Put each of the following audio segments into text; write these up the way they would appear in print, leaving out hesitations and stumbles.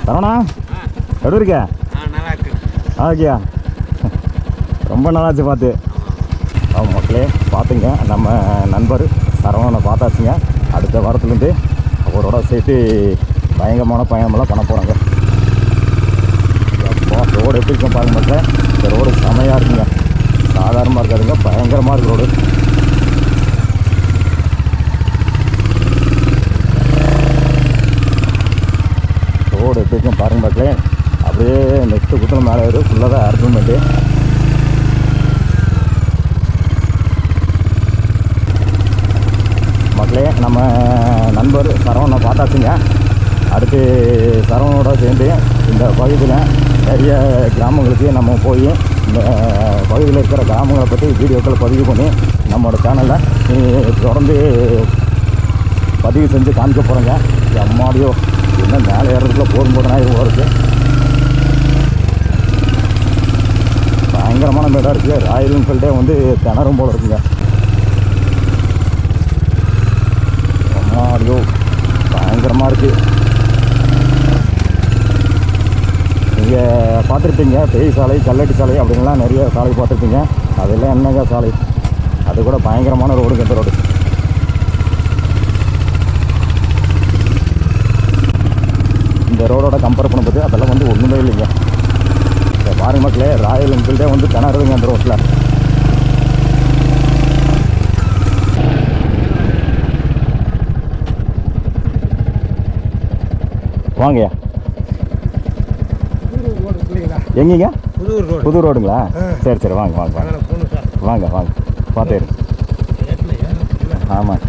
சரவணா எப்படி இருக்க? நல்லா இருக்கு. ஓகேயா, ரொம்ப நல்லாச்சு பார்த்து. மக்களே பார்த்துங்க, நம்ம நண்பர் சரவணனை பார்த்தாச்சுங்க. அடுத்த வாரத்துலேருந்து அவரோட சேர்த்து பயங்கரமான பயணமெல்லாம் பண்ண போகிறாங்க. அப்போ ரோடு எப்படி இருக்கும் பாருங்க மக்களே. இந்த ரோடு செமையாக இருக்குங்க, சாதாரணமாக இருக்காதுங்க, பயங்கரமாக இருக்கு ரோடு. ரோடு எப்படி இருக்கும் பாருங்க மக்களே. அப்படியே நெக்ஸ்ட்டு குத்தம் மேலே வரும், ஃபுல்லாக தான் ஆர்குமெண்ட்டு. மக்களே நம்ம நண்பர் சரவணனை பார்த்தாச்சுங்க. அடுத்து சரவணோட சேர்ந்து இந்த பகுதியில் நிறைய கிராமங்களுக்கு நம்ம போய் இந்த பகுதியில் இருக்கிற கிராமங்களை பற்றி வீடியோக்கள் பதிவு பண்ணி நம்மளோட சேனலில் தொடர்ந்து பதிவு செஞ்சு காமிக்க போகிறோங்க. அம்மாடியோ என்ன மேலே ஏறதுக்குள்ள போதும் போதுனா இது இருக்குது. பயங்கரமான மேடாக இருக்குது. ராயல் என்ஃபீல்டே வந்து திணறும் போல் இருக்குங்க. அம்மாடியோ பயங்கரமாக இருக்குது. நீங்கள் பார்த்துருப்பீங்க பெரிய சாலை, கல்லட்டி சாலை அப்படின்லாம் நிறைய சாலை பார்த்துருப்பீங்க. அதெல்லாம் என்னங்க சாலை, அது கூட பயங்கரமான ரோடுங்க இந்த ரோடு. இந்த ரோடோட கம்பேர் பண்ணும்போது அதெல்லாம் வந்து ஒன்றுமே இல்லைங்க. பாருங்க மக்களே, ராயல் என்ஃபீல்டே வந்து திணறுதுங்க அந்த ரோட்டில். வாங்கய்யா. எங்கீங்க? புது ரோடுங்களா? சரி சரி, வாங்க வாங்க வாங்க வாங்க வாங்க பார்த்தே. ஆமாம்,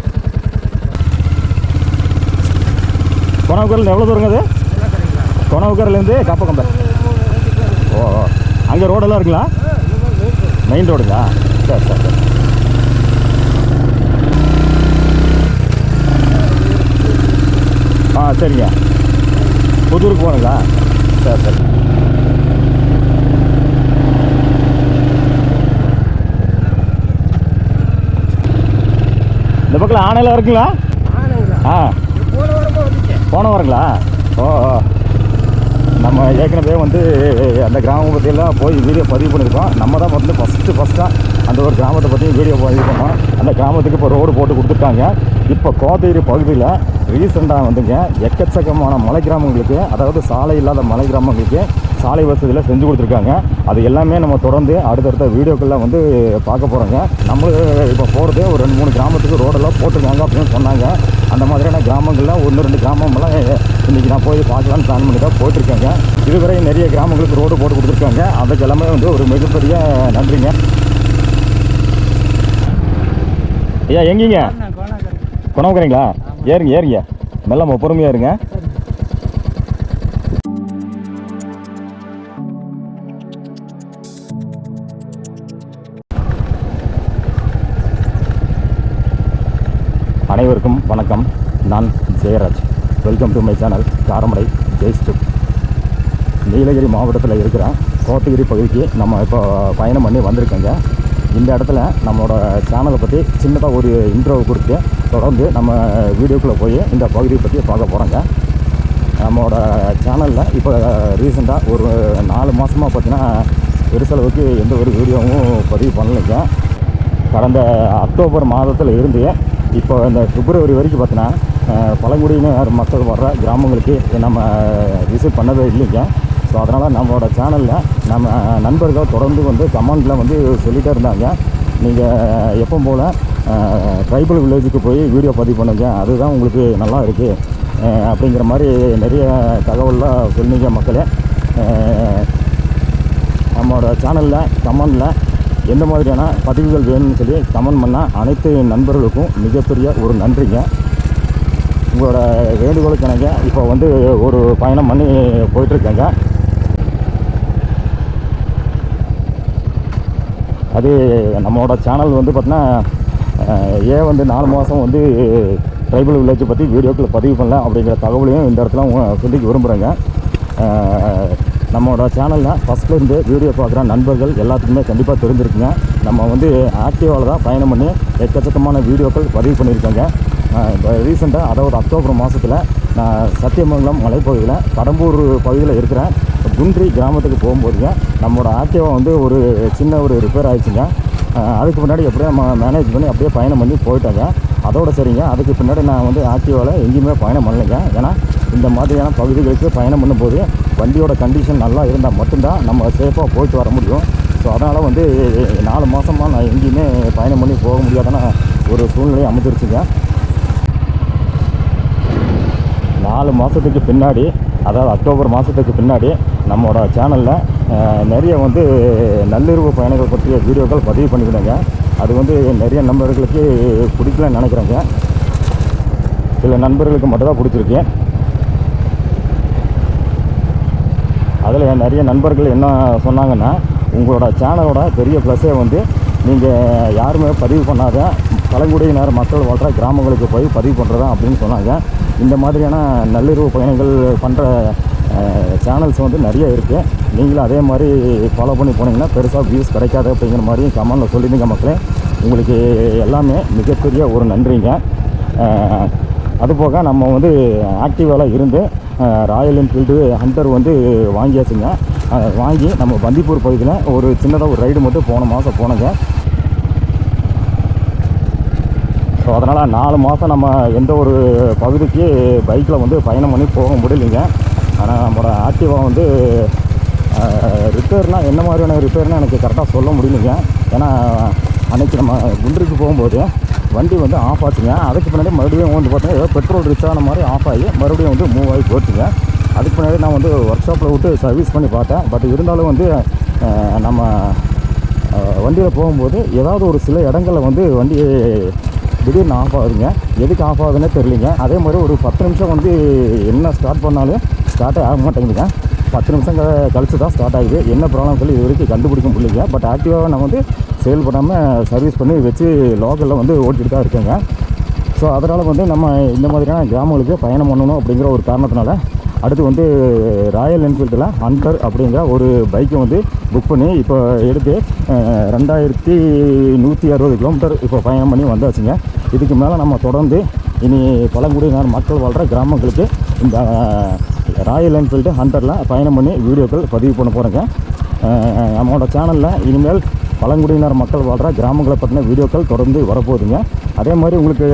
கொணவுக்கரில் எவ்வளோ தூரங்க அது? கொணவுக்கரிலேருந்து காப்பக்கம்பை. ஓ, அங்கே ரோடெல்லாம் இருக்குங்களா? மெயின் ரோடுங்களா? சரி சரி சரி. ஆ சரிங்க, புதூருக்கு போகணுங்களா? சரி சரி. இந்த பக்கம் ஆணையில் இருக்குங்களா? ஆ, போன வாரங்களா? ஓ, நம்ம ஏற்கனவே வந்து அந்த கிராமத்தை பற்றியெல்லாம் போய் வீடியோ பதிவு பண்ணியிருக்கோம். நம்ம தான் வந்து ஃபஸ்ட்டாக அந்த ஒரு கிராமத்தை பற்றியும் வீடியோ பதிவு பண்ணோம். அந்த கிராமத்துக்கு இப்போ ரோடு போட்டு கொடுத்துருக்காங்க. இப்போ கோத்தகிரி பகுதியில் ரீசெண்டாக வந்துங்க எக்கச்சக்கமான மலை கிராமங்களுக்கு, அதாவது சாலை இல்லாத மலை கிராமங்களுக்கு சாலை வசதியில் செஞ்சு கொடுத்துருக்காங்க. அது எல்லாமே நம்ம தொடர்ந்து அடுத்தடுத்த வீடியோக்கெல்லாம் வந்து பார்க்க போகிறோங்க. நம்மளும் இப்போ போகிறது ஒரு 2-3 கிராமத்துக்கு ரோடெல்லாம் போட்டிருக்காங்க அப்படின்னு சொன்னாங்க. அந்த மாதிரியான கிராமங்களில் 1-2 கிராமமெல்லாம் இன்றைக்கி நான் போய் பார்க்கலான்னு பிளான் பண்ணி தான் போயிட்டுருக்காங்க. இதுவரை நிறைய கிராமங்களுக்கு ரோடு போட்டு கொடுத்துருக்காங்க. அதுக்கு எல்லாமே வந்து ஒரு மிகப்பெரிய நன்றிங்க. ஐயா எங்கீங்க? கொணவுக்கரிங்களா? ஏறுங்க ஏறுங்க, மெல்ல பொறுமையாக இருங்க. அனைவருக்கும் வணக்கம், நான் Jayaraj. Welcome to my channel Karamadai ஜெய்ஸ்ட்ரிப். நீலகிரி மாவட்டத்தில் இருக்கிற கோத்தகிரி பகுதிக்கு நம்ம இப்போ பயணம் பண்ணி வந்திருக்கோங்க. இந்த இடத்துல நம்மளோட சேனலை பற்றி சின்னதாக ஒரு இன்ட்ரோவை கொடுத்து தொடர்ந்து நம்ம வீடியோக்குள்ளே போய் இந்த பகுதியை பற்றி பார்க்க போகிறோங்க. நம்மளோட சேனலில் இப்போ ரீசெண்டாக ஒரு 4 மாதமாக பார்த்தீங்கன்னா பெருசளவுக்கு எந்த ஒரு வீடியோவும் பதிவு பண்ணலைங்க. கடந்த அக்டோபர் மாதத்தில் இருந்து இப்போ இந்த பிப்ரவரி வரைக்கும் பார்த்தீங்கன்னா பழங்குடியினர் மக்கள் வர்ற கிராமங்களுக்கு நம்ம விசிட் பண்ணவே இல்லைங்க. ஸோ அதனால் நம்மளோட சேனலில் நம்ம நண்பர்கள் தொடர்ந்து வந்து கமெண்டில் வந்து சொல்லிகிட்டே இருந்தாங்க, நீங்கள் எப்போ போல் ட்ரைபல் வில்லேஜுக்கு போய் வீடியோ பதிவு பண்ணுங்க, அதுதான் உங்களுக்கு நல்லா இருக்குது அப்படிங்கிற மாதிரி நிறைய தகவல்லாம் சொன்னீங்க மக்களே. நம்மளோட சேனலில் கமெண்டில் எந்த மாதிரியான பதிவுகள் வேணும்னு சொல்லி கமெண்ட் பண்ண அனைத்து நண்பர்களுக்கும் மிகப்பெரிய ஒரு நன்றிங்க. உங்களோட வேண்டுகோளுக்கு எனக்கு இப்போ வந்து ஒரு பயணம் பண்ணி போயிட்டுருக்கேங்க. அது நம்மளோட சேனல் வந்து பார்த்தீங்கன்னா ஏன் வந்து 4 மாதம் வந்து ட்ரைபல் வில்லேஜை பற்றி வீடியோக்கள் பதிவு பண்ணல அப்படிங்கிற தகவலையும் இந்த இடத்துல சொல்லிக்க விரும்புகிறேங்க. நம்மளோட சேனலில் ஃபஸ்ட்லேருந்து வீடியோ பார்க்குற நண்பர்கள் எல்லாத்துக்குமே கண்டிப்பாக தெரிஞ்சிருக்குங்க. நம்ம வந்து ஆக்டிவாவில் தான் பயணம் பண்ணி எக்கச்சக்கமான வீடியோக்கள் பதிவு பண்ணியிருக்கோங்க. ரீசெண்டாக அதாவது அக்டோபர் மாதத்தில் நான் சத்தியமங்கலம் மலைப்பகுதியில் கடம்பூர் பகுதியில் இருக்கிறேன். குன்றி கிராமத்துக்கு போகும்போதுங்க நம்மளோட ஆக்டிவா வந்து ஒரு சின்ன ஒரு ரிப்பேர் ஆகிடுச்சுங்க. அதுக்கு முன்னாடி எப்படியோ நம்ம மேனேஜ் பண்ணி அப்படியே பயணம் பண்ணி போயிட்டேங்க. அதோடு சரிங்க, அதுக்கு பின்னாடி நான் வந்து ஆக்டிவாவில் எங்கேயுமே பயணம் பண்ணலைங்க. ஏன்னா இந்த மாதிரியான பகுதிகளுக்கு பயணம் பண்ணும்போது வண்டியோட கண்டிஷன் நல்லா இருந்தால் மட்டும்தான் நம்ம சேஃபாக போயிட்டு வர முடியும். ஸோ அதனால் வந்து 4 மாதமாக நான் எங்கேயுமே பயணம் பண்ணி போக முடியாதான ஒரு சூழ்நிலை அமைஞ்சிருச்சுங்க. 4 மாதத்துக்கு பின்னாடி, அதாவது அக்டோபர் மாதத்துக்கு பின்னாடி நம்மளோட சேனலில் நிறைய வந்து நள்ளிரவு பயணங்கள் பற்றிய வீடியோக்கள் பதிவு பண்ணிக்கிறேங்க. அது வந்து நிறைய நண்பர்களுக்கு பிடிக்கலன்னு நினைக்கிறேங்க. சில நண்பர்களுக்கு மட்டும்தான் பிடிச்சிருக்கு. அதில் நிறைய நண்பர்கள் என்ன சொன்னாங்கன்னா, உங்களோட சேனலோட பெரிய ப்ளஸ்ஸே வந்து நீங்கள் யாருமே பதிவு பண்ணாத பழங்குடியினர் மக்கள் வாழ்கிற கிராமங்களுக்கு போய் பதிவு பண்ணுறதா அப்படின்னு சொன்னாங்க. இந்த மாதிரியான நள்ளிரவு பயணங்கள் பண்ணுற சேனல்ஸ் வந்து நிறைய இருக்குது. நீங்களும் அதே மாதிரி ஃபாலோ பண்ணி போனீங்கன்னா பெருசாக வியூஸ் கிடைக்காது அப்படிங்கிற மாதிரி கமெண்டில் சொல்லியிருந்தீங்க மக்களே. உங்களுக்கு எல்லாமே மிகப்பெரிய ஒரு நன்றிங்க. அதுபோக நம்ம வந்து ஆக்டிவாவில் இருந்து ராயல் என்ஃபீல்டு ஹண்டர் வந்து வாங்கியாச்சுங்க. வாங்கி நம்ம பந்திப்பூர் பகுதியில் ஒரு சின்னதாக ஒரு ரைடு மட்டும் போன மாதம் போனோங்க. ஸோ அதனால் 4 மாதம் நம்ம எந்த ஒரு பகுதிக்கு பைக்கில் வந்து பயணம் பண்ணி போக முடியலைங்க. ஆனால் நம்மளோட ஆக்டிவா வந்து ரிப்பேர்னால் என்ன மாதிரியான ரிப்பேர்னால் எனக்கு கரெக்டாக சொல்ல முடியலைங்க. ஏன்னா அன்றைக்கி நம்ம குன்றுக்கு போகும்போது வண்டி வந்து ஆஃப் ஆச்சுங்க. அதுக்கு பின்னாடி மறுபடியும் வந்து பார்த்தீங்கன்னா ஏதோ பெட்ரோல் ரிச் ஆன மாதிரி ஆஃப் ஆகி மறுபடியும் வந்து மூவ் ஆகி போச்சுங்க. அதுக்கு பின்னாடி நான் வந்து ஒர்க் ஷாப்பில் விட்டு சர்வீஸ் பண்ணி பார்த்தேன். பட் இருந்தாலும் வந்து நம்ம வண்டியில் போகும்போது ஏதாவது ஒரு சில இடங்களில் வந்து வண்டி திடீர்னு ஆஃப் ஆகுதுங்க. எதுக்கு ஆஃப் ஆகுதுன்னே தெரியலிங்க. அதே மாதிரி ஒரு 10 நிமிஷம் வந்து என்ன ஸ்டார்ட் பண்ணாலும் ஸ்டார்ட்டே ஆக மாட்டேங்குதுங்க. 10 நிமிஷம் கழிச்சு தான் ஸ்டார்ட் ஆகுது. என்ன ப்ராப்ளம் சொல்லி இது வரைக்கும் கண்டுபிடிக்க முடியலைங்க. பட் ஆக்டிவாக நான் வந்து சேல் பண்ணாமல் சர்வீஸ் பண்ணி வச்சு லோக்கலில் வந்து ஓட்டிகிட்டு தான் இருக்கேங்க. ஸோ அதனால் வந்து நம்ம இந்த மாதிரியான கிராமங்களுக்கு பயணம் பண்ணணும் அப்படிங்கிற ஒரு காரணத்தினால அடுத்து வந்து ராயல் என்ஃபீல்டில் ஹண்டர் அப்படிங்கிற ஒரு பைக்கை வந்து புக் பண்ணி இப்போ எடுத்து 2160 கிலோமீட்டர் இப்போ பயணம் பண்ணி வந்தாச்சுங்க. இதுக்கு மேலே நம்ம தொடர்ந்து இனி பழங்குடியினர் மக்கள் வாழ்கிற கிராமங்களுக்கு இந்த ராயல் என்ஃபீல்டு ஹண்டரில் பயணம் பண்ணி வீடியோக்கள் பதிவு பண்ண போகிறேங்க. நம்மளோட சேனலில் இனிமேல் பழங்குடியினர் மக்கள் வாழ்கிற கிராமங்களை பற்றின வீடியோக்கள் தொடர்ந்து வரப்போகுதுங்க. அதே மாதிரி உங்களுக்கு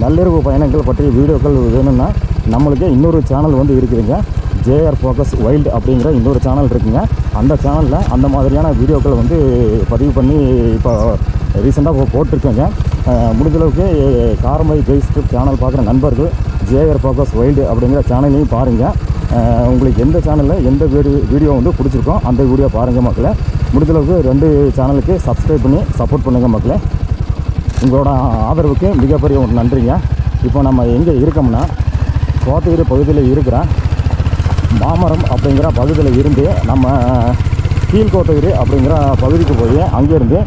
நள்ளிரவு பயணங்கள் பற்றிய வீடியோக்கள் வேணும்னா நம்மளுக்கு இன்னொரு சேனல் வந்து இருக்குதுங்க. ஜேஆர் ஃபோக்கஸ் வைல்டு அப்படிங்கிற இன்னொரு சேனல் இருக்குங்க. அந்த சேனலில் அந்த மாதிரியான வீடியோக்கள் வந்து பதிவு பண்ணி இப்போ ரீசெண்டாக போட்டிருக்கேங்க. முடிஞ்சளவுக்கு காரமடை ஜெய்ஸ் சேனல் பார்க்குற நண்பர்கள் ஜேஆர் ஃபோக்கஸ் வைல்டு அப்படிங்கிற சேனலையும் பாருங்கள். உங்களுக்கு எந்த சேனலில் எந்த வீடியோ வந்து பிடிச்சிருக்கோ அந்த வீடியோ பாருங்கள் மக்களே. முடிஞ்சளவுக்கு 2 சேனலுக்கு சப்ஸ்கிரைப் பண்ணி சப்போர்ட் பண்ணுங்கள் மக்களே. உங்களோட ஆதரவுக்கு மிகப்பெரிய ஒரு நன்றிங்க. இப்போ நம்ம எங்கே இருக்கோம்னா கோத்தகிரி பகுதியில் இருக்கிற மாமரம் அப்படிங்கிற பகுதியில் இருந்து நம்ம கீழ்கோத்தகிரி அப்படிங்கிற பகுதிக்கு போய் அங்கேருந்து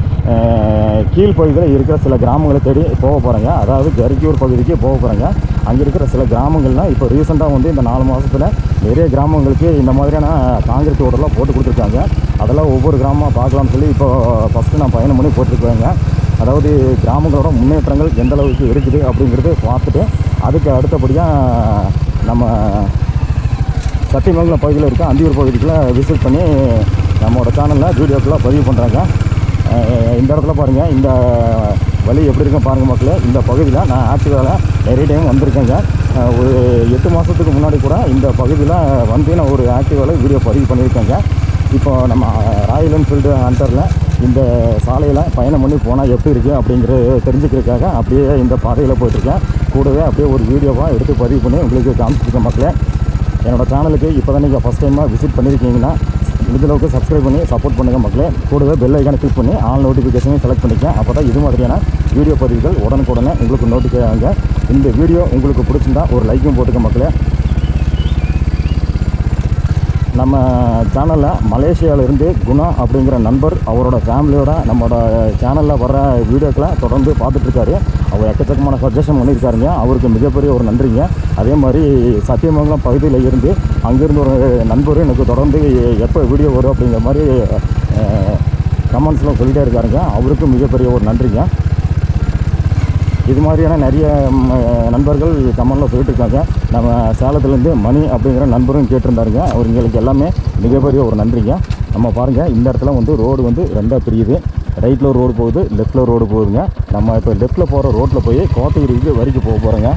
கீழ்ப்பகுதியில் இருக்கிற சில கிராமங்களை தேடி போக போகிறேங்க. அதாவது கரிக்கூர் பகுதிக்கு போக போகிறேங்க. அங்கே இருக்கிற சில கிராமங்கள்லாம் இப்போ ரீசெண்டாக வந்து இந்த 4 மாதத்தில் நிறைய கிராமங்களுக்கு இந்த மாதிரியான காங்கிரீட் ரோடெல்லாம் போட்டு கொடுத்துருக்காங்க. அதெல்லாம் ஒவ்வொரு கிராமமாக பார்க்கலாம்னு சொல்லி இப்போ ஃபஸ்ட்டு நான் பயணம் பண்ணி போட்டிருக்கேங்க. அதாவது கிராமங்களோட முன்னேற்றங்கள் எந்த அளவுக்கு இருக்குது அப்படிங்கிறது பார்த்துட்டு அதுக்கு அடுத்தபடியாக நம்ம சத்தியமங்கலம் பகுதியில் இருக்க அந்தியூர் பகுதிக்குள்ளே விசிட் பண்ணி நம்மளோட சேனலில் வீடியோக்கெல்லாம் பதிவு பண்ணுறாங்க. இந்த இடத்துல பாருங்கள், இந்த வழி எப்படி இருக்கும் பாருங்கள் மக்களே. இந்த பகுதியில் நான் ஆக்டிவாவில் நிறைய டைம் வந்திருக்கேங்க. ஒரு 8 மாதத்துக்கு முன்னாடி கூட இந்த பகுதியில் வந்து நான் ஒரு ஆக்டிவாவில் வீடியோ பதிவு பண்ணியிருக்கேங்க. இப்போ நம்ம ராயல் என்ஃபீல்டு ஹண்டரில் இந்த சாலையில் பயணம் பண்ணி போனால் எப்படி இருக்குது அப்படிங்கிறது தெரிஞ்சுக்கிறதுக்காக அப்படியே இந்த பாதையில் போயிட்டுருக்கேன். கூடவே அப்படியே ஒரு வீடியோவாக எடுத்து பதிவு பண்ணி உங்களுக்கு காமிச்சிருக்கேன் மக்களே. என்னோடய சேனலுக்கு இப்போ தான் நீங்கள் ஃபஸ்ட் டைமாக விசிட் பண்ணியிருக்கீங்கன்னா முடிஞ்சளவுக்கு சப்ஸ்கிரைப் பண்ணி சப்போர்ட் பண்ணுங்கள் மக்களே. கூடவே பெல் ஐக்கானை கிளிக் பண்ணி ஆல் நோட்டிஃபிகேஷனையும் செலக்ட் பண்ணிக்கேன். அப்போ தான் இது மாதிரியான வீடியோ பதிவுகள் உடனுக்குடனே உங்களுக்கு நோட்டிஃபை ஆகுங்க. இந்த வீடியோ உங்களுக்கு பிடிச்சிருந்தா ஒரு லைக்கும் போட்டுக்க மக்களே. நம்ம சேனலில் மலேசியாவிலேருந்து குணா அப்படிங்கிற நண்பர் அவரோட ஃபேமிலியோட நம்மளோட சேனலில் வர வீடியோக்களை தொடர்ந்து பார்த்துட்ருக்காரு. அவர் எக்கச்சக்கமான சஜஷன் பண்ணியிருக்காருங்க. அவருக்கு மிகப்பெரிய ஒரு நன்றிங்க. அதே மாதிரி சத்தியமங்கலம் பகுதியில் இருந்து அங்கேருந்து ஒரு நண்பர் எனக்கு தொடர்ந்து எப்போ வீடியோ வரும் அப்படிங்கிற மாதிரி கமெண்ட்ஸில் சொல்லிகிட்டே இருக்காருங்க. அவருக்கும் மிகப்பெரிய ஒரு நன்றிங்க. இது மாதிரியான நிறைய நண்பர்கள் கமெண்டில் சொல்லிட்டு இருக்காங்க. நம்ம சேலத்துலேருந்து மணி அப்படிங்கிற நண்பரும் கேட்டிருந்தாருங்க. அவங்களுக்கு எல்லாமே மிகப்பெரிய ஒரு நன்றிங்க. நம்ம பாருங்கள், இந்த இடத்துல வந்து ரோடு வந்து ரெண்டாக பிரியுது. ரைட்டில் ஒரு ரோடு போகுது, லெஃப்ட்டில் ரோடு போகுதுங்க. நம்ம இப்போ லெஃப்ட்டில் போகிற ரோட்டில் போய் கோத்தகிரிக்கு வரைக்கும் போக போகிறோங்க.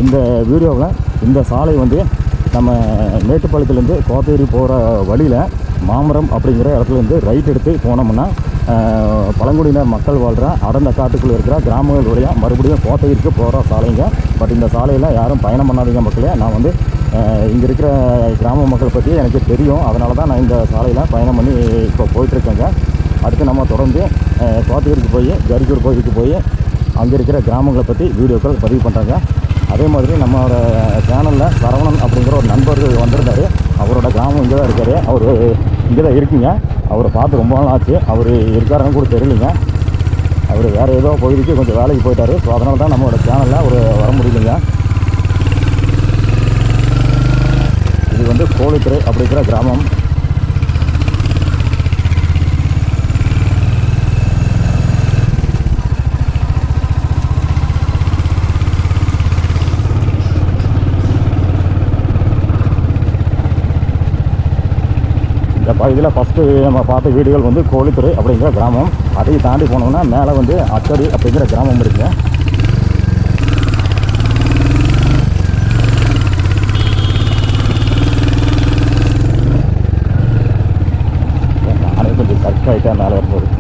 இந்த வீடியோவில் இந்த சாலை வந்து நம்ம மேட்டுப்பாளையத்துலேருந்து கோத்தகிரி போகிற வழியில் மாமரம் அப்படிங்கிற இடத்துலேருந்து ரைட் எடுத்து போனோம்னா பழங்குடியினர் மக்கள் வாழ்கிற அடர்ந்த காட்டுக்குள்ளே இருக்கிற கிராமங்கள் வழியாக மறுபடியும் கோத்தகிரிக்கு போகிற சாலைங்க. பட் இந்த சாலையில் யாரும் பயணம் பண்ணாதீங்க மக்களே. நான் வந்து இங்கே இருக்கிற கிராம மக்கள் பற்றி எனக்கு தெரியும். அதனால தான் நான் இந்த சாலையில் பயணம் பண்ணி இப்போ போயிட்டுருக்கேங்க. அடுத்து நம்ம தொடர்ந்து கோத்தகிரிக்கு போய் கரிக்கூர் கோயிலுக்கு போய் அங்கே இருக்கிற கிராமங்களை பற்றி வீடியோக்கள் பதிவு பண்ணுறாங்க. அதே மாதிரி நம்மளோட சேனலில் சரவணன் அப்படிங்கிற ஒரு நண்பர் வந்திருந்தார். அவரோட கிராமம் இங்கே தான் இருக்கார். அவர் இங்கே தான் இருக்குங்க. அவரை பார்த்து ரொம்ப நாள் ஆச்சு. அவர் இருக்காருன்னு கூட தெரியலைங்க. அவர் வேறு ஏதோ பகுதிக்கு கொஞ்சம் வேலைக்கு போயிட்டார். ஸோ அதனால தான் நம்மளோட சேனலில் அவர் வர முடியலைங்க. இது வந்து கோழித்துறை அப்படிங்கிற கிராமம். இந்த பகுதியில் ஃபஸ்ட்டு நம்ம பார்த்த வீடுகள் வந்து கோழித்துறை அப்படிங்கிற கிராமம். அதையும் தாண்டி போனோம்னா மேலே வந்து அச்சடி அப்படிங்கிற கிராமம் இருக்குங்க. நானே கொஞ்சம் கரெக்ட் ஆகிட்டேன் மேலே வரும்போது.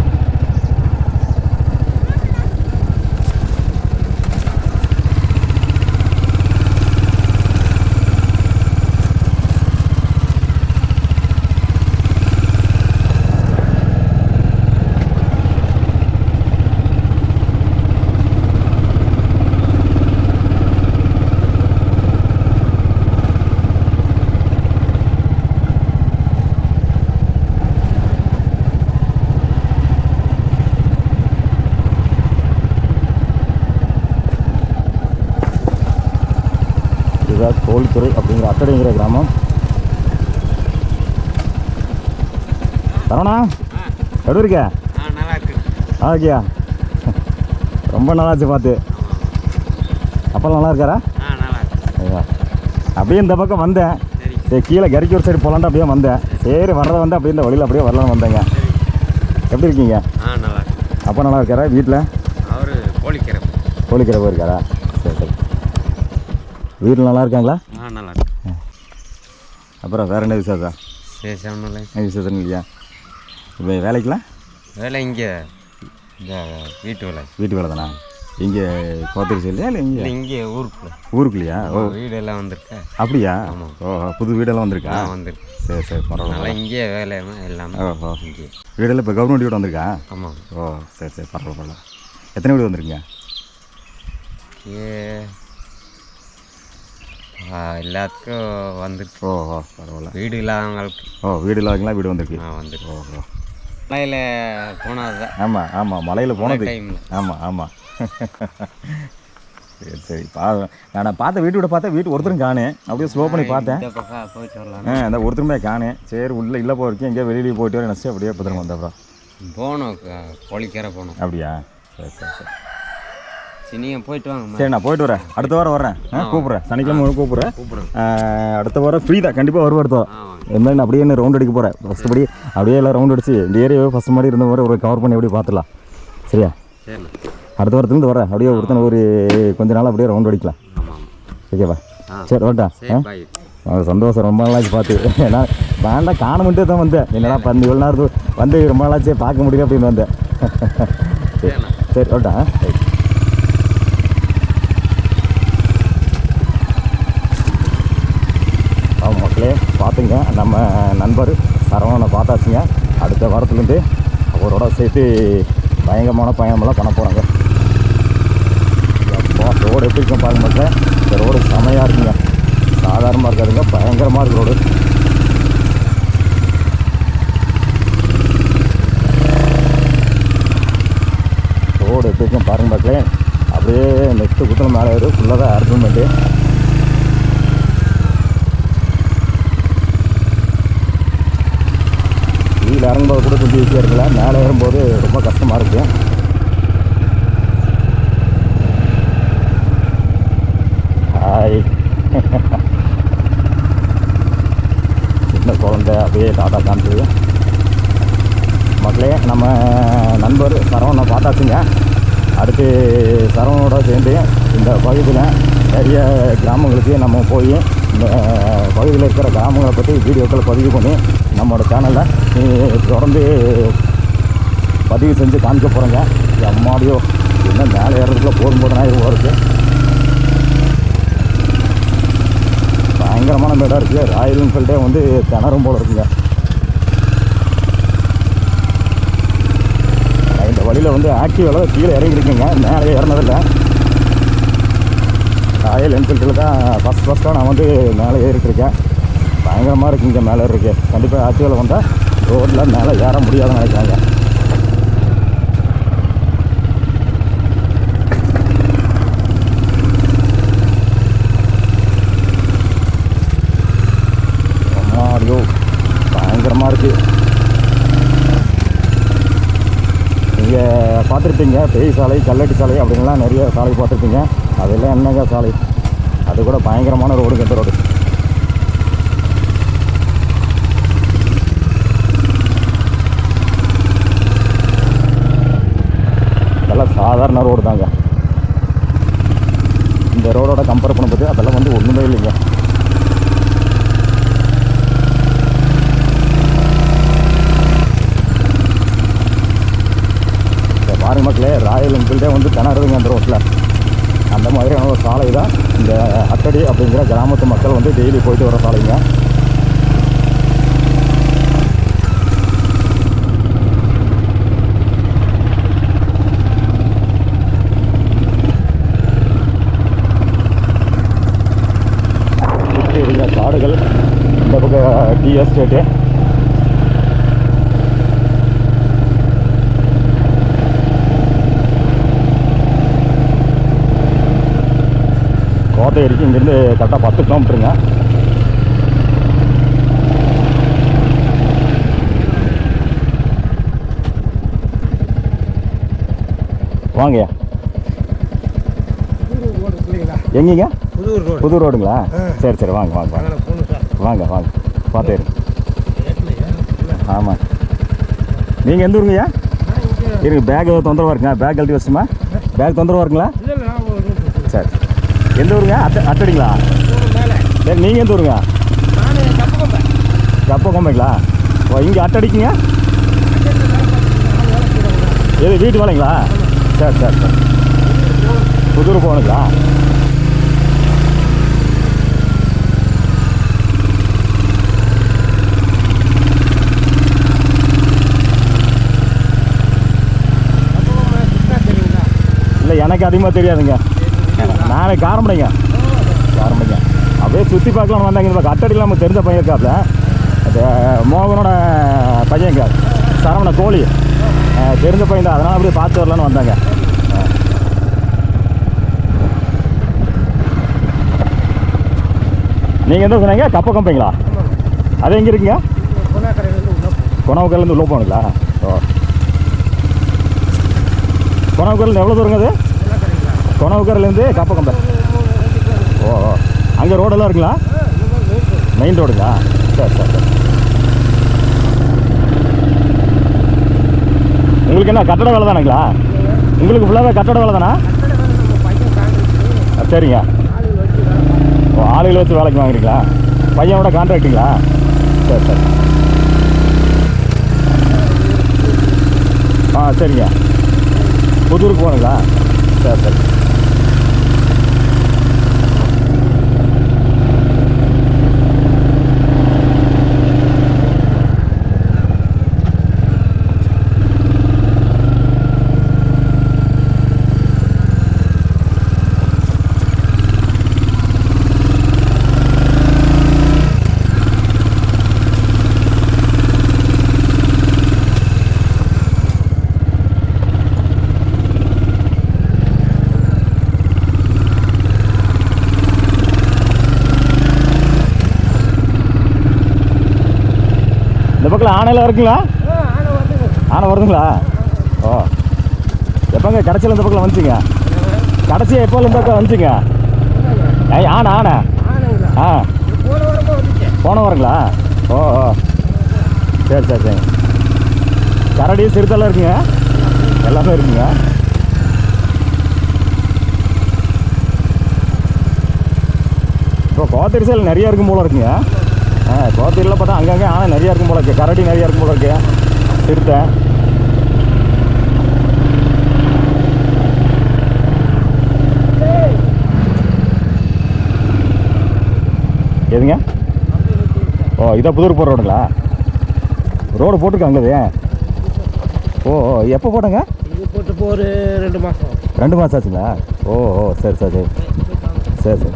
கோழித்துறை அப்படிங்கிற அத்தடிங்கிற கிராமம். சரவணா, எப்படி இருக்க? ஓகேயா, ரொம்ப நல்லாச்சு பார்த்து. அப்பெல்லாம் நல்லா இருக்காரா? அப்படியே இந்த பக்கம் வந்தேன். சரி, கீழே கரிக்கூர் சைடு போகலான்ட்டு அப்படியே வந்தேன். சரி, வர்றதை வந்து அப்படியே இந்த வழியில் அப்படியே வரலான்னு வந்தேங்க. எப்படி இருக்கீங்க? அப்பா நல்லா இருக்காரா? வீட்டில் அவர் கோழிக்கரை போயிருக்காரா? சரி சரி. வீட்டில் நல்லா இருக்காங்களா? நல்லா இருக்கு. அப்புறம் வேறு என்ன விசேஷம்? விசேஷம் இல்லையா? இப்போ வேலைக்கெலாம் வேலை இங்கே இந்த வீட்டு வேலை தானா? இங்கே கோத்தகிரி இல்லையா? இல்லை இங்கே ஊருக்குள்ளேயா? ஓ, வீடெல்லாம் வந்திருக்கா? அப்படியா? ஓ, புது வீடெல்லாம் வந்திருக்கா? வந்திருக்கு. சரி சரி, பரவாயில்ல. இங்கே வேலை எல்லாமே. ஓஹோ, இங்கே வீடெல்லாம் இப்போ கவர்மெண்ட் வீடு வந்திருக்கா? ஆமாம். ஓ சரி சரி, பரவாயில்ல. எத்தனை வீடு வந்திருக்கீங்க? எல்லாத்துக்கும் வந்துருக்கு. ஓஹோ, பரவாயில்ல. வீடு இல்லாதவங்களுக்கு. வீடு இல்லாதவங்களாம் வீடு வந்திருக்கு. வந்துருக்கு. ஓஹோ, மலையில் போனது தான். ஆமாம் மலையில் போனது. ஆமாம் சரி சரி. நான் பார்த்த வீட்டோட வீட்டு ஒருத்தரும் காணேன். அப்படியே ஸ்லோ பண்ணி பார்த்தேன். போயிட்டு வரலாம். அந்த ஒருத்தருமே காணேன். சரி, உள்ளே இல்லை போயிருக்கேன். எங்கேயோ வெளியிலேயே போயிட்டு வரேன் நினச்சி அப்படியே பத்திரம் வந்தேன். அப்புறம் போகணும், கோழிக்கரை போகணும். அப்படியா? சரி சரி சரி. நீங்கள் போயிட்டு வாங்க. சரி, நான் போயிட்டு வரேன். அடுத்த வாரம் வர்றேன். கூப்பிட்றேன். சனிக்கிழமை கூப்பிட்றேன். அடுத்த வாரம் ஃப்ரீ தான், கண்டிப்பாக வருவார். இது மாதிரி நான் அப்படியே ரவுண்ட் அடிக்க போகிறேன். ஃபஸ்ட்டு படி அப்படியே எல்லாம் ரவுண்ட் அடிச்சு இந்த ஏரியாவே ஃபஸ்ட் மாதிரி இருந்த மாதிரி ஒரு கவர் பண்ணி அப்படியே பார்த்துலாம். சரியா? அடுத்த வாரத்துலேருந்து வரேன். அப்படியே ஒருத்தனை ஒரு கொஞ்ச நாள் அப்படியே ரவுண்ட் அடிக்கலாம். ஓகேவா? சரி, ஓட்டா. சந்தோஷம். ரொம்ப நாளாச்சு பார்த்து. நான் வேண்டாம் காணமுட்டே தான் வந்தேன். என்னடா பண்ணி இவ்வளோ நேரம் வந்து ரொம்ப நாளாச்சே பார்க்க முடியல அப்படின்னு வந்தேன். சரி சரி, ஓட்டா. மக்களே பார்த்துங்க, நம்ம நண்பர் சரவணனை பார்த்தாச்சுங்க. அடுத்த வாரத்துலேருந்து அவரோட சேர்த்து பயங்கரமான பயணமெல்லாம் பண்ண போகிறாங்க. ரோடு எப்படி இருக்கும் பாருங்க மக்களே. இந்த ரோடு செமையாக இருக்குங்க. சாதாரணமாக இருக்காதுங்க, பயங்கரமாக இருக்கு ரோடு. ரோடு எப்படி இருக்கும் பாருங்க மக்களே. அப்படியே நெக்ஸ்ட்டு குத்தம் மேலே வரும். ஃபுல்லாக தான் அர்ஜுன்மெண்ட்டு. கீழே இறங்கும்போது கூட கொஞ்சம் ஈஸியாக இருக்குல்ல, மேலே ஏறும்போது ரொம்ப கஷ்டமாக இருக்குது. ஹாய். சின்ன குழந்தை அப்படியே டாட்டா காமிச்சு. மக்களே, நம்ம நண்பர் சரவணனை பார்த்தாச்சுங்க. அடுத்து சரவணோட சேர்ந்து இந்த பகுதியில் நிறைய கிராமங்களுக்கு நம்ம போய் இந்த பகுதியில் இருக்கிற கிராமங்களை பற்றி வீடியோக்களை பதிவு பண்ணி நம்மளோட சேனலில் தொடர்ந்து பதிவு செஞ்சு காமிக்க போகிறோங்க. அம்மாடியோ என்ன மேலே ஏறதுக்குள்ள போதும் இருக்குது. பயங்கரமான மேடாக இருக்குது. ராயல் என்ஃபீல்டே வந்து திணறும் போல் இருக்குங்க. இந்த வழியில் வந்து ஆக்டிவாக கீழே இறங்கியிருக்குங்க. மேலே ஏறினதில்லை. ராயல் என்ஃபீல்டில் தான் ஃபஸ்ட்டாக நான் வந்து மேலே ஏறிட்டுருக்கேன். பயங்கரமாக இருக்குங்க மேலே இருக்குது. கண்டிப்பாக ஆக்டிவாவில் வந்தால் ரோட்டில் மேலே ஏற முடியாதுன்னு நினைக்கிறாங்க. அம்மாடியோ பயங்கரமாக இருக்குது. நீங்கள் பார்த்துருப்பீங்க பேய் சாலை, கல்லட்டி சாலை அப்படின்லாம் நிறைய சாலை பார்த்துருப்பீங்க. அதெல்லாம் என்னங்க சாலை, அது கூட பயங்கரமான ரோடுங்க இந்த ரோடு. இதெல்லாம் சாதாரண ரோடு தாங்க. இந்த ரோடோட கம்பேர் பண்ணும்போது அதெல்லாம் வந்து ஒன்றுமே இல்லைங்க. பாருங்க மக்களே, ராயல் என்ஃபீல்டே வந்து திணறுதுங்க அந்த ரோட்டில். அந்த மாதிரியான ஒரு சாலை தான் இந்த அட்டடி அப்படிங்கிற கிராமத்து மக்கள் வந்து டெய்லி போயிட்டு வர சாலைங்க. சுற்றி இருக்கிற காடுகள், இந்த பக்கம் டீ எஸ்டேட்டு. கோட்டையடிக்கு இங்கேருந்து கரெக்டாக 10 கிலோமீட்டருங்க. வாங்கய்யா. எங்கேங்க? புது ரோடுங்களா? சரி சரி, வாங்க வாங்க வாங்க வாங்க வாங்க பார்த்து இருங்க. ஆமாம். நீங்கள் எந்த ஊருங்கய்யா? இருங்க, பேக் தொந்தரவாக இருக்குங்க. பேக் கழட்டி வச்சுமா? பேக் தொந்தரவாக இருக்குங்களா? சரி. எந்த ஊருங்க? அட்டடிங்களா? சரி, நீங்கள் எந்த ஊருங்க? கப்பக்கொம்பைங்களா? ஓ, இங்கே அட்டடிக்குங்க. எது வீட்டு வேலைங்களா? சரி சரி சரி. புதூர் போகணுங்களா? இல்லை, எனக்கு அதிகமாக தெரியாதுங்க. நானே காரமடைங்க. அப்படியே சுற்றி பார்க்கலான்னு வந்தாங்க. இந்த அட்டடியில் நமக்கு தெரிஞ்ச பையன் இருக்காப்புல, அது மோகனோட பையங்க, சரவண கோழி தெரிஞ்ச பையன் தான். அதனால் அப்படியே பார்த்து வரலான்னு வந்தாங்க. நீங்கள் எந்த சொன்னீங்க? கப்பக்கம்பைங்களா? அது எங்கே இருக்குங்க? கொணவக்கல்லேருந்து உள்ள போகணுங்களா? ஓ, கொணவக்கல்லேருந்து எவ்வளோ தூரங்க அது? கொணவக்கரையிலேருந்து கப்பக்கம்பை. ஓ, அங்கே ரோடெல்லாம் இருக்குங்களா? மெயின் ரோடுங்களா? சரி சரி சரி. உங்களுக்கு என்ன கட்டட வேலை தானுங்களா? உங்களுக்கு ஃபுல்லாகவே கட்டட வேலை தானா? சரிங்க. ஓ, ஆளுகளை வச்சு வேலைக்கு வாங்குறீங்களா? பையனோட கான்ட்ராக்டுங்களா? சரி சரி. ஆ, சரிங்க. புதூருக்கு போகணுங்களா? சரி சரி. இந்த பக்கம் ஆனையில் இருக்குங்களா? ஆனை வருதுங்களா? ஓ, எப்போங்க கடைசியில் இந்த பக்கம் வந்துச்சுங்க? கடைசியாக எப்போ இந்த பக்கம் வந்துச்சுங்க? ஏய் ஆனா ஆனா ஆ போன வரங்களா? ஓ ஓ சரி சரி சரி. கரடி சிறுத்தெல்லாம் இருக்குங்க, எல்லாமே இருக்குங்க. இப்போ கோத்தகிரி சைடில் நிறையா இருக்கும் போல இருக்குங்க. கோத்தகிரியில் பார்த்தா அங்கங்கே ஆனால் நிறையா இருக்கும் போல இருக்குது, கரடி நிறையா இருக்கும் போல இருக்கு, சிறுத்தை. எதுங்க? ஓ இதான் புதூர் போகிற ரோடுங்களா? ரோடு போட்டிருக்காங்க அது. ஓ ஓ எப்போ போட்டங்க? இது போட்டு இப்போ ஒரு 2 மாதம். 2 மாதம் ஆச்சுங்களா? ஓ ஓ சரி சரி சரி சரி.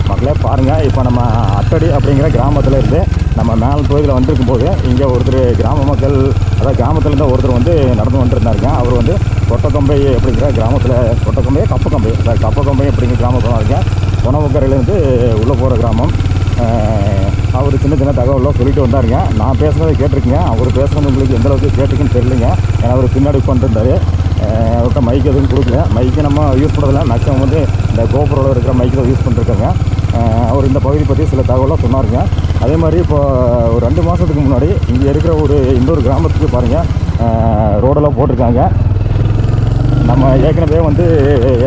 மக்களே பாருங்கள், இப்போ நம்ம அட்டடி அப்படிங்கிற கிராமத்தில் இருந்து நம்ம மேல் தொகுதியில் வந்துருக்கும் போது இங்கே ஒருத்தர் கிராம மக்கள், அதாவது கிராமத்துலேருந்து ஒருத்தர் வந்து நடந்து வந்துருந்தாருங்க. அவர் வந்து கொட்டக்கொம்பை அப்படிங்கிற கிராமத்தில், கொட்டக்கொம்பை கப்பக்கொம்பை, கப்பக்கொம்பை அப்படிங்கிற கிராமத்தில் இருக்கேன். கொணவக்கரையிலேருந்து உள்ளே போகிற கிராமம். அவர் சின்ன சின்ன தகவலாம் சொல்லிட்டு வந்தாருங்க. நான் பேசுனதை கேட்டிருக்கேங்க. அவர் பேசுனது உங்களுக்கு எந்த அளவுக்கு கேட்டுக்குன்னு தெரியலைங்க. ஏன்னா அவர் பின்னாடி உட்காந்துருந்தார். அவர்கிட்ட மைக் எதுவும் கொடுக்கல. மைக்கு நம்ம யூஸ் பண்ணுறதில்ல, மேக்ஸிமம் வந்து இந்த கோபுரோவில் இருக்கிற மைக்கு தான் யூஸ் பண்ணிருக்காங்க. அவர் இந்த பகுதி பற்றி சில தகவலாம் சொன்னாருங்க. அதே மாதிரி இப்போ ஒரு 2 மாதத்துக்கு முன்னாடி இங்கே இருக்கிற இன்னொரு கிராமத்துக்கு பாருங்கள் ரோடெல்லாம் போட்டிருக்காங்க. நம்ம ஏற்கனவே வந்து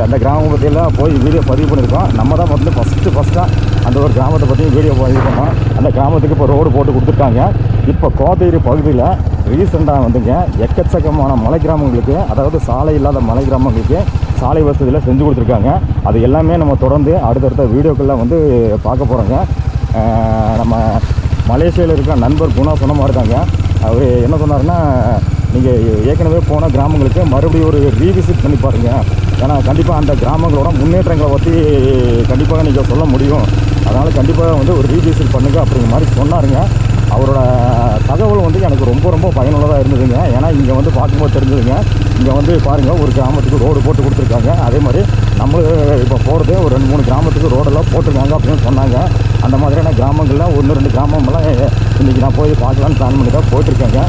அந்த கிராமத்தை பற்றியெல்லாம் போய் வீடியோ பதிவு பண்ணியிருக்கோம். நம்ம தான் வந்து ஃபஸ்ட்டாக அந்த ஒரு கிராமத்தை பற்றியும் வீடியோ பதிவு பண்ணோம். அந்த கிராமத்துக்கு இப்போ ரோடு போட்டு கொடுத்துருக்காங்க. இப்போ கோத்தகிரி பகுதியில் ரீசெண்டாக வந்துங்க எக்கச்சக்கமான மலை கிராமங்களுக்கு, அதாவது சாலை இல்லாத மலை கிராமங்களுக்கு சாலை வசதியில் செஞ்சு கொடுத்துருக்காங்க. அது எல்லாமே நம்ம தொடர்ந்து அடுத்தடுத்த வீடியோக்களில் வந்து பார்க்க போகிறோங்க. நம்ம மலேசியாவில் இருக்கிற நண்பர் குணா சொன்ன மாதிரி தாங்க. அவர் என்ன சொன்னார்னா, நீங்கள் ஏற்கனவே போன கிராமங்களுக்கு மறுபடியும் ஒரு ரீவிசிட் பண்ணி பாருங்கள். ஏன்னா கண்டிப்பாக அந்த கிராமங்களோட முன்னேற்றங்களை பற்றி கண்டிப்பாக நீங்கள் சொல்ல முடியும். அதனால் கண்டிப்பாக வந்து ஒரு ரீவிசிட் பண்ணுங்கள் அப்படிங்கிற மாதிரி சொன்னாருங்க. அவரோட தகவல் வந்து எனக்கு ரொம்ப ரொம்ப பயனுள்ளதாக இருந்ததுங்க. ஏன்னா இங்கே வந்து பார்க்கும்போது தெரிஞ்சதுங்க, இங்கே வந்து பாருங்கள் ஒரு கிராமத்துக்கு ரோடு போட்டு கொடுத்துருக்காங்க. அதே மாதிரி நம்மளும் இப்போ போகிறது ஒரு 2-3 கிராமத்துக்கு ரோடெல்லாம் போட்டிருக்காங்க அப்படின்னு சொன்னாங்க. அந்த மாதிரியான கிராமங்களில் 1-2 கிராமமெல்லாம் இன்றைக்கி நான் போய் பார்க்கலான்னு பிளான் பண்ணி தான் போயிட்டுருக்கேங்க.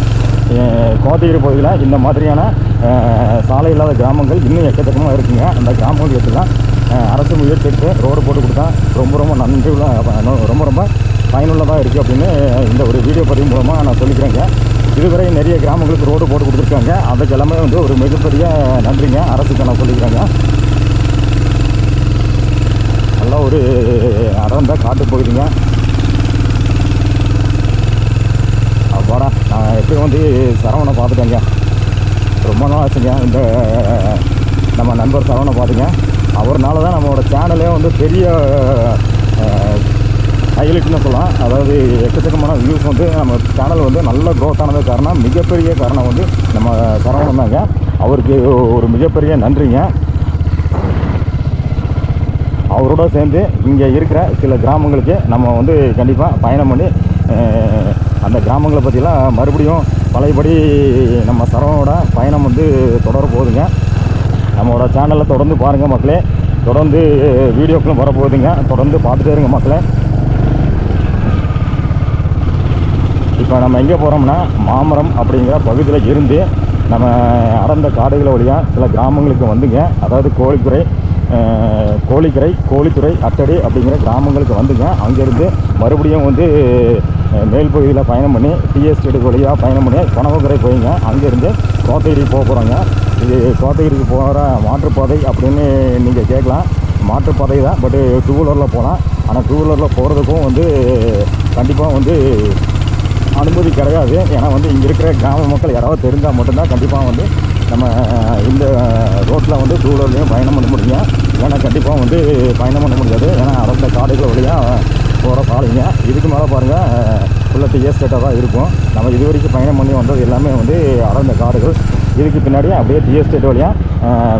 கோத்தகிரி பகுதியில் இந்த மாதிரியான சாலை இல்லாத கிராமங்கள் இன்னும் எக்கச்சக்கமாக இருக்குங்க. அந்த கிராமங்கள் எடுத்துலாம் அரசு முயற்சி எடுத்து ரோடு போட்டு கொடுத்தா ரொம்ப ரொம்ப நன்றி, ரொம்ப ரொம்ப பயனுள்ளதாக இருக்குது அப்படின்னு இந்த ஒரு வீடியோ பதிவு மூலமாக நான் சொல்லிக்கிறேங்க. இதுவரை நிறைய கிராமங்களுக்கு ரோடு போட்டு கொடுத்துருக்காங்க. அதுக்கு எல்லாமே வந்து ஒரு மிகப்பெரிய நன்றிங்க அரசுக்கு நான் சொல்லிக்கிறேங்க. நல்லா ஒரு அடர்ந்த காட்டு பகுதிங்க. அப்பாடா, நான் எப்பயும் வந்து சரவணை பார்த்துட்டேங்க. ரொம்ப நாள் ஆச்சுங்க இந்த நம்ம நண்பர் சரவணை பார்த்துங்க. அவர்னால தான் நம்மளோட சேனலே வந்து பெரிய ஹைலைட்னு சொல்லலாம். அதாவது எக்கச்சக்கமான வியூஸ் வந்து நம்ம சேனல் வந்து நல்ல க்ரோத் ஆனது காரணம், மிகப்பெரிய காரணம் வந்து நம்ம சரவணன் தாங்க. அவருக்கு ஒரு மிகப்பெரிய நன்றிங்க. அவரோட சேர்ந்து இங்கே இருக்கிற சில கிராமங்களுக்கு நம்ம வந்து கண்டிப்பாக பயணம் பண்ணி அந்த கிராமங்களை பற்றிலாம் மறுபடியும் பழையபடி நம்ம சரவணோட பயணம் வந்து தொடர போகுதுங்க. நம்மளோட சேனலில் தொடர்ந்து பாருங்கள் மக்களே. தொடர்ந்து வீடியோக்களும் வரப்போகுதுங்க. தொடர்ந்து பார்த்துட்டே இருங்க மக்களே. இப்போ நம்ம எங்கே போகிறோம்னா மாமரம் அப்படிங்கிற பகுதியில் இருந்து நம்ம அடர்ந்த காடுகளை வழியாக சில கிராமங்களுக்கு வந்துங்க. அதாவது கோழித்துறை, அட்டடி அப்படிங்கிற கிராமங்களுக்கு வந்துங்க. அங்கேருந்து மறுபடியும் வந்து மேல் பகுதியில் பயணம் பண்ணி டிஎஸ்டேட் வழியாக பயணம் பண்ணி கொணவக்கரை போயிங்க. அங்கேருந்து கோத்தகிரிக்கு போக போகிறோங்க. இது கோத்தகிரிக்கு போகிற மாற்றுப்பாதை அப்படின்னு நீங்கள் கேட்கலாம். மாற்றுப்பாதை தான், பட்டு 2 வீலரில் போகலாம். ஆனால் 2 வீலரில் போகிறதுக்கும் வந்து கண்டிப்பாக வந்து அனுமதி கிடையாது. ஏன்னா வந்து இங்கே இருக்கிற கிராம மக்கள் யாராவது தெரிஞ்சால் மட்டும்தான் கண்டிப்பாக வந்து நம்ம இந்த ரோட்டில் வந்து 2 வீலர்லேயும் பயணம் பண்ண முடியுங்க. ஏன்னா கண்டிப்பாக வந்து பயணம் பண்ண முடியாது. ஏன்னா அடர்ந்த காடுகள் வழியாக போகிற சாலைங்க. இதுக்கு மேலே பாருங்கள் ஃபுல்லாக டீ எஸ்டேட்டாக தான் இருக்கும். நம்ம இது வரைக்கும் பயணம் பண்ணி வந்தது எல்லாமே வந்து அடர்ந்த காடுகள். இதுக்கு பின்னாடி அப்படியே டீ எஸ்டேட் வழியாக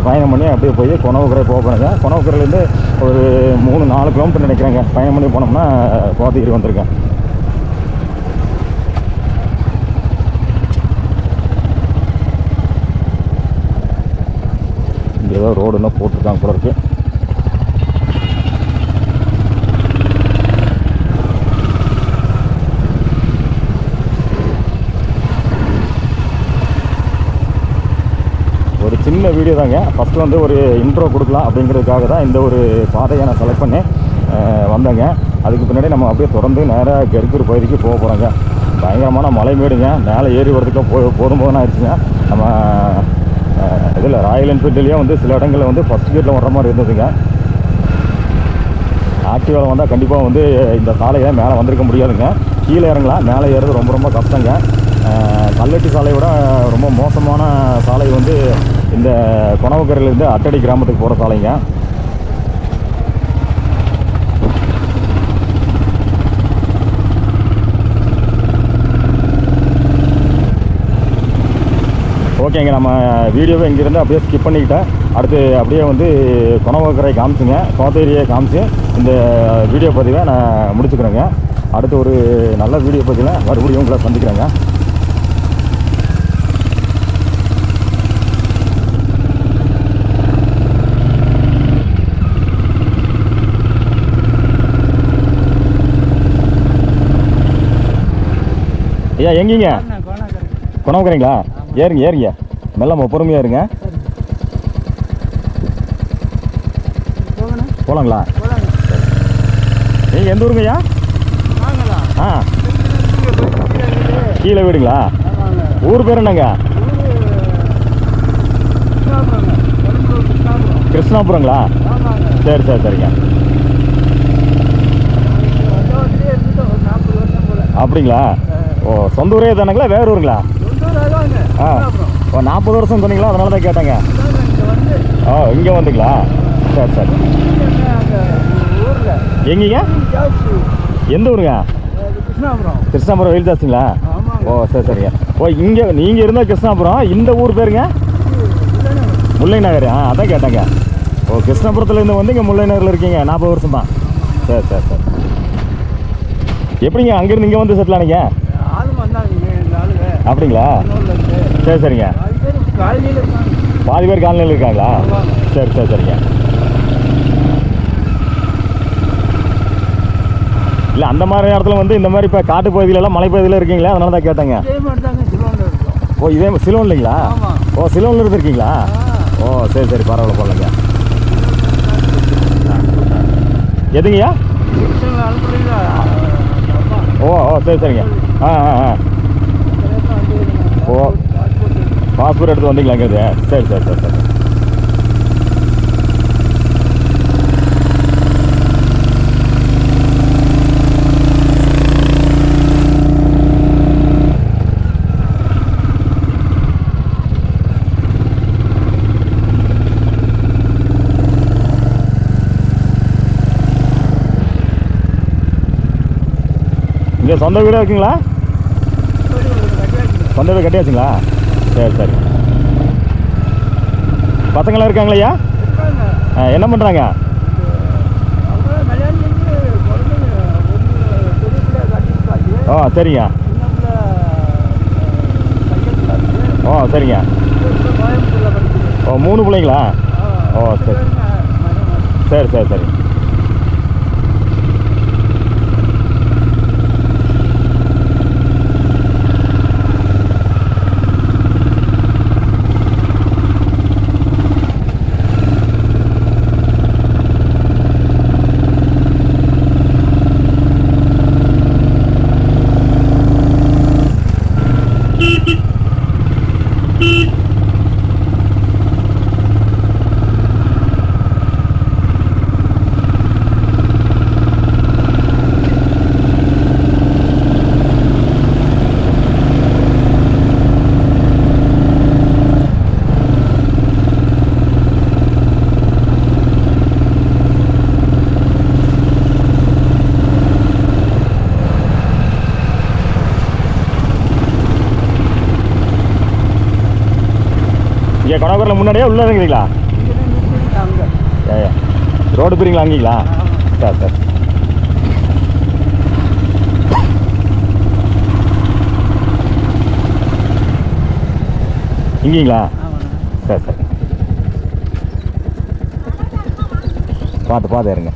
பயணம் பண்ணி அப்படியே போய் கொணவக்கரை போகிறேங்க. கொணவக்கரையிலேருந்து ஒரு 3-4 கிலோமீட்டர் நினைக்கிறேங்க. பயணம் பண்ணி போனோம்னா கோத்தகிரி வந்திருக்கேன். இங்கே ஏதோ ரோடுலாம் போட்டிருக்காங்க போல இருக்குது. சின்ன வீடியோ தாங்க. ஃபஸ்ட்டு வந்து ஒரு இன்ட்ரோ கொடுக்கலாம் அப்படிங்கிறதுக்காக தான் இந்த ஒரு பாதையை நான் செலக்ட் பண்ணி வந்தேங்க. அதுக்கு பின்னாடி நம்ம அப்படியே தொடர்ந்து நேராக கெருக்கூர் பகுதிக்கு போக போகிறோங்க. பயங்கரமான மலை மேடுங்க. மேலே ஏறி வரதுக்கு போதும் ஆயிடுச்சுங்க. நம்ம இதில் ராயல் என்ஃபீல்டுலேயே வந்து சில இடங்களில் வந்து ஃபஸ்ட் கேட்டில் வர்ற மாதிரி இருந்ததுங்க. ஆக்டிவாவில் வந்தால் கண்டிப்பாக வந்து இந்த சாலையை மேலே வந்திருக்க முடியாதுங்க. கீழே இறங்கலாம், மேலே ஏறுறது ரொம்ப ரொம்ப கஷ்டங்க. கல்லட்டி சாலையை விட ரொம்ப மோசமான சாலை வந்து இந்த கொணவக்கரையிலேருந்து அட்டடி கிராமத்துக்கு போகிற சாலைங்க. ஓகேங்க, நம்ம வீடியோவை இங்கேருந்து அப்படியே ஸ்கிப் பண்ணிக்கிட்டேன். அடுத்து அப்படியே வந்து கொணவக்கரை காமிச்சுங்க, கோத்தகிரியை காமிச்சு இந்த வீடியோ பதிவை நான் முடிச்சுக்கிறேங்க. அடுத்து ஒரு நல்ல வீடியோ பதிவில் மறுபடியும் உங்களை சந்திக்கிறேங்க. ஐயா எங்கீங்க? கொணவக்கரைங்களா? ஏறுங்க மெல்லமா பொறுமையாக இருங்க. போகலாங்களா? நீங்கள் எந்த ஊருங்கய்யா? ஆ, கீழே வீடுங்களா? ஊர் பேர் என்னங்க? கிருஷ்ணாபுரங்களா? சரி சரிங்க. அப்படிங்களா? ஓ, சொந்த ஊரே தானுங்களா வேற ஊருங்களா? ஆ, ஓ 40 வருஷம் சொன்னீங்களா, அதனால தான் கேட்டேங்க. ஓ, இங்கே வந்துங்களா? சரி. எங்கீங்க? எந்த ஊருங்க? கிருஷ்ணாபுரம் வெயில்தாஸுங்களா? ஓ சரிங்க. ஓ, இங்கே நீங்கள் இருந்தால் கிருஷ்ணாபுரம், இந்த ஊர் பேருங்க முல்லை நகர். ஆ, அதான் கேட்டேங்க. ஓ, கிருஷ்ணாபுரத்துலேருந்து வந்து இங்கே முல்லை நகரில் இருக்கீங்க 40 வருஷம் தான். சரி. எப்படிங்க அங்கேருந்து இங்கே வந்து செட்டில் ஆனீங்க? அப்படிங்களா? சரிங்க. பாதி பேர் காலநிலையில் இருக்காங்களா? சரிங்க. இல்லை, அந்த மாதிரி இடத்துல வந்து இந்த மாதிரி இப்போ காட்டு பகுதியிலலாம் மலைப்பகுதியில் இருக்கீங்களா, அதனால தான் கேட்டேங்க. ஓ, இதே சிலோன் இல்லைங்களா? ஓ, சிலோனில் இருந்துருக்கீங்களா? ஓ சரி, பரவாயில்ல போகலங்க. எதுங்கய்யா? ஓ சரிங்க. ஆ. ஓ, பாஸ்போர்ட் எடுத்து வந்தீங்களாங்கிறது? சரி. இங்கே சொந்த வீடாக இருக்குங்களா? சொந்த வீடு கட்டியாச்சுங்களா? சரி. பசங்களாம் இருக்காங்களையா? என்ன பண்ணுறாங்க? ஓ சரிங்க. ஓ சரிங்க. ஓ 3 பிள்ளைங்களா? ஓ சரி. இங்கே கொணவக்கரையில் முன்னாடியே உள்ளே இறங்குறீங்களா? ரோடு பிரிங்களா அங்கீங்களா? சரி. இங்கீங்களா? சரி. பார்த்து இருங்க.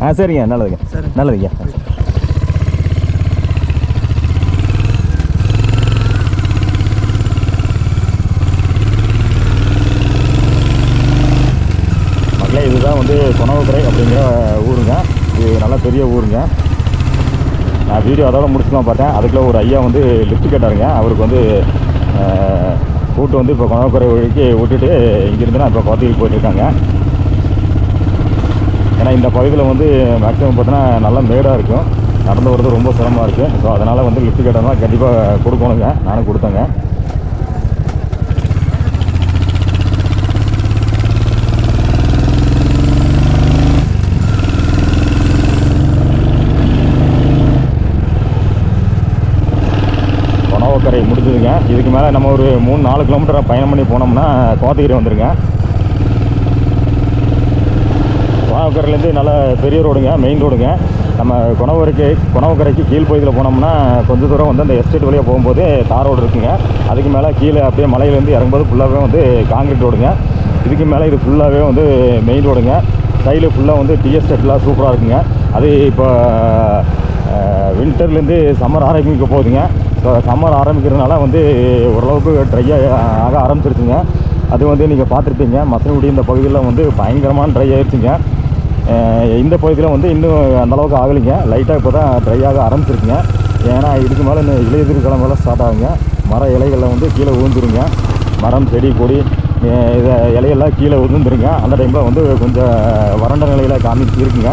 ஆ சரிங்க, நல்லதுங்க. பெரிய ஊருங்க. நான் வீடியோ அதோட முடிச்சுலாம் பார்த்தேன். அதுக்குள்ளே ஒரு ஐயா வந்து லிஃப்ட் கேட்டாருங்க. அவருக்கு வந்து கூட்டு வந்து இப்போ கொணவக்கரை வழிக்கு விட்டுட்டு இங்கேருந்து நான் இப்போ கோத்தகிரி போயிட்டுருக்காங்க. ஏன்னா இந்த பகுதியில் வந்து மேக்ஸிமம் பார்த்தோன்னா நல்லா மேடாக இருக்கும், நடந்து வரது ரொம்ப சிரமமாக இருக்குது. ஸோ அதனால் வந்து லிஃப்ட் கேட்டோம்னா கண்டிப்பாக கொடுக்கணுங்க. நானும் கொடுத்தேங்க. கொணவக்கரை முடிஞ்சதுங்க. இதுக்கு மேலே நம்ம ஒரு 3-4 கிலோமீட்டர் பயணம் பண்ணி போனோம்னா கோத்தகிரி வந்துருங்க. கொணவக்கரையிலேருந்து நல்ல பெரிய ரோடுங்க, மெயின் ரோடுங்க. நம்ம கொணவக்கரைக்கு கீழ் பகுதியில் போனோம்னா கொஞ்சம் தூரம் வந்து அந்த எஸ்டேட் வழியாக போகும்போது தார் ரோடு இருக்குங்க. அதுக்கு மேலே கீழே அப்படியே மலையிலேருந்து இறங்கும்போது ஃபுல்லாகவே வந்து காங்கிரீட் ரோடுங்க. இதுக்கு மேலே இது ஃபுல்லாகவே வந்து மெயின் ரோடுங்க. சைடில் ஃபுல்லாக வந்து டீ எஸ்டேட்லாம் சூப்பராக இருக்குங்க. அது இப்போ வின்டர்லேருந்து சம்மர் ஆரம்பிக்க போகுதுங்க. ஸோ சம்மர் ஆரம்பிக்கிறதுனால வந்து ஓரளவுக்கு ட்ரையாக ஆக ஆரம்பிச்சிருச்சுங்க. அது வந்து நீங்கள் பார்த்துருப்பீங்க, மசனகுடி இந்த பகுதியில் வந்து பயங்கரமான ட்ரை ஆகிடுச்சுங்க. இந்த பகுதியில் வந்து இன்னும் அந்தளவுக்கு ஆகலைங்க, லைட்டாக இப்போ தான் ட்ரை ஆக ஆரம்பிச்சிருக்குங்க. ஏன்னா இதுக்கு மேலே இன்னும் இலையுதிர் கிழமெல்லாம் ஸ்டார்ட் ஆகுங்க. மர இலைகளில் வந்து கீழே விழுந்துருங்க. மரம் செடி கொடி இதை இலையெல்லாம் கீழே விழுந்துருங்க. அந்த டைமில் வந்து கொஞ்சம் வறண்ட நிலையில் இருக்குங்க.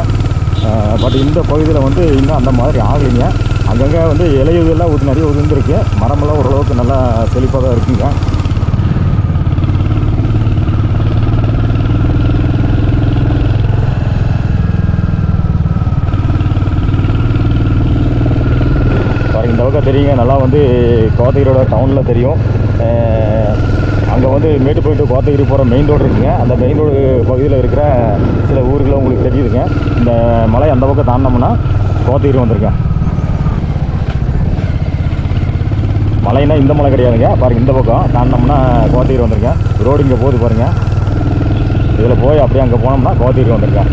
பட் இந்த பகுதியில் வந்து இன்னும் அந்த மாதிரி ஆகலைங்க. அங்கங்கே வந்து இலையுதெல்லாம் நிறைய உதிர்ந்துருக்கு. மரமெல்லாம் ஓரளவுக்கு நல்லா செழிப்பாக தான் இருக்குங்க. இந்த பக்கம் தெரியுங்க, நல்லா வந்து கோத்தகிரியோட டவுனில் தெரியும். அங்கே வந்து மேட்டுப்பள்ளி டு கோத்தகிரி போகிற மெயின் ரோடு இருக்குங்க. அந்த மெயின் ரோடு பகுதியில் இருக்கிற சில ஊர்களை உங்களுக்கு தெரியுதுங்க. இந்த மலை அந்த பக்கம் தாண்டினோம்னா கோத்தகிரி வந்துருங்க. மலைன்னா இந்த மலை கிடையாதுங்க, பாருங்கள் இந்த பக்கம் தாண்டினோம்னா கோத்தகிரி வந்துருங்க. ரோடு இங்கே போகுது பாருங்கள். இதில் போய் அப்படியே அங்கே போனோம்னா கோத்தகிரி வந்துருங்க.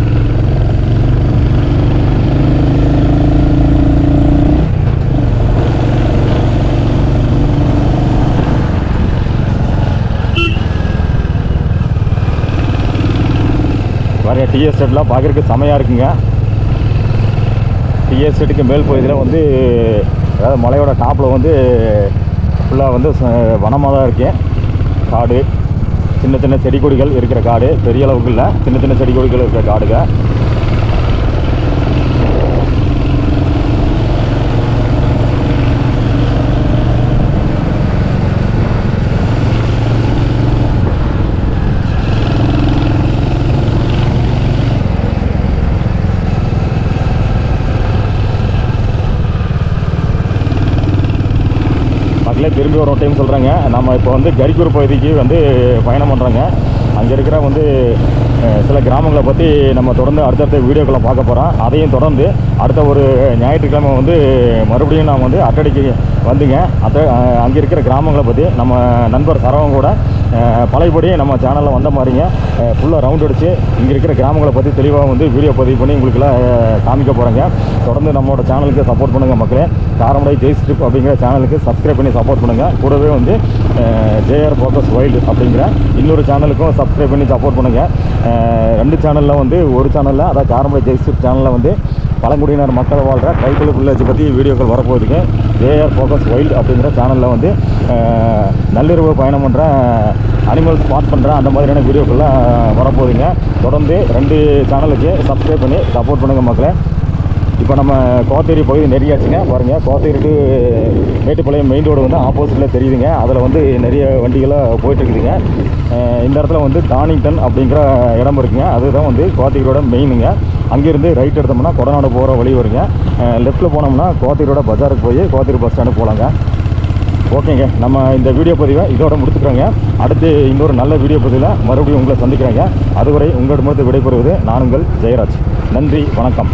பாருங்க, டீ எஸ்டேட்லாம் பார்க்குறதுக்கு செமையாக இருக்குங்க. டீ எஸ்டேட்டுக்கு மேல் பகுதியில் வந்து அதாவது மலையோட டாப்பில் வந்து ஃபுல்லாக வந்து வனமாக தான் இருக்கேன். காடு, சின்ன சின்ன செடி கொடிகள் இருக்கிற காடு, பெரிய அளவுக்கு இல்லை, சின்ன சின்ன செடி கொடிகள் இருக்கிற காடுங்க. திரும்பி ஒரு டைம் சொல்கிறேங்க, நம்ம இப்போ வந்து கரிக்கூர் பகுதிக்கு வந்து பயணம் பண்ணுறோங்க. அங்கே இருக்கிற வந்து சில கிராமங்களை பற்றி நம்ம தொடர்ந்து அடுத்தடுத்த வீடியோக்களை பார்க்க போகிறோம். அதையும் தொடர்ந்து அடுத்த ஒரு ஞாயிற்றுக்கிழமை வந்து மறுபடியும் நான் வந்து அட்டடிக்கு வந்துங்க. அங்கே இருக்கிற கிராமங்களை பற்றி நம்ம நண்பர் சரவன் கூட பழையபடி நம்ம சேனலில் வந்த மாதிரிங்க ஃபுல்லாக ரவுண்ட் அடித்து இங்கே இருக்கிற கிராமங்களை பற்றி தெளிவாக வந்து வீடியோ பதிவு பண்ணி உங்களுக்கெல்லாம் காமிக்க போகிறேங்க. தொடர்ந்து நம்மளோட சேனலுக்கு சப்போர்ட் பண்ணுங்கள் மக்களே. காரமடை ஜெய்ஸ் ட்ரிப் அப்படிங்கிற சேனலுக்கு சப்ஸ்கிரைப் பண்ணி சப்போர்ட் பண்ணுங்கள். கூடவே வந்து ஜேஆர் ஃபோக்கஸ் வைல்டு அப்படிங்கிற இன்னொரு சேனலுக்கும் சப்ஸ்கிரைப் பண்ணி சப்போர்ட் பண்ணுங்கள். 2 சேனலில் வந்து ஒரு சேனலில் அதாவது காரமடை ஜெய்ஸ் ட்ரிப் சேனலில் வந்து பழங்குடியினர் மக்கள் வாழ்கிற ட்ரைபல் வில்லேஜ் பற்றி வீடியோக்கள் வரப்போகுதுங்க. ஜேஆர் ஃபோக்கஸ் வைல்டு அப்படிங்கிற சேனலில் வந்து நள்ளிரவு பயணம் பண்ணுற அனிமல்ஸ் ஸ்பாட் பண்ணுற அந்த மாதிரியான வீடியோக்கள்லாம் வரப்போகுதுங்க. தொடர்ந்து 2 சேனலுக்கு சப்ஸ்கிரைப் பண்ணி சப்போர்ட் பண்ணுங்கள் மக்களே. இப்போ நம்ம கோத்தகிரி பகுதி நெருங்கியாச்சுங்க. பாருங்கள், Kotagiri to Mettupalayam main road வந்து ஆப்போசிட்டில் தெரியுதுங்க. அதில் வந்து நிறைய வண்டிகளாக போயிட்டுருக்குதுங்க. இந்த இடத்துல வந்து டானிங்டன் அப்படிங்கிற இடம் இருக்குங்க. அதுதான் வந்து கோத்தகிரியோட மெயினுங்க. அங்கேருந்து ரைட் எடுத்தோம்னா கொடநாடு போகிற வழி வருங்க. லெஃப்ட்டில் போனோம்னா கோத்தகிரியோட பஜாருக்கு போய் கோத்தகிரி பஸ் ஸ்டாண்டு போகலாங்க. ஓகேங்க, நம்ம இந்த வீடியோ பதிவை இதோட முடிச்சுக்கிறோங்க. அடுத்து இன்னொரு நல்ல வீடியோ பதிவில் மறுபடியும் உங்களை சந்திக்கிறேங்க. அதுவரை உங்களிடமிருந்து விடைபெறுவது நான் உங்கள் ஜெயராஜ். நன்றி, வணக்கம்.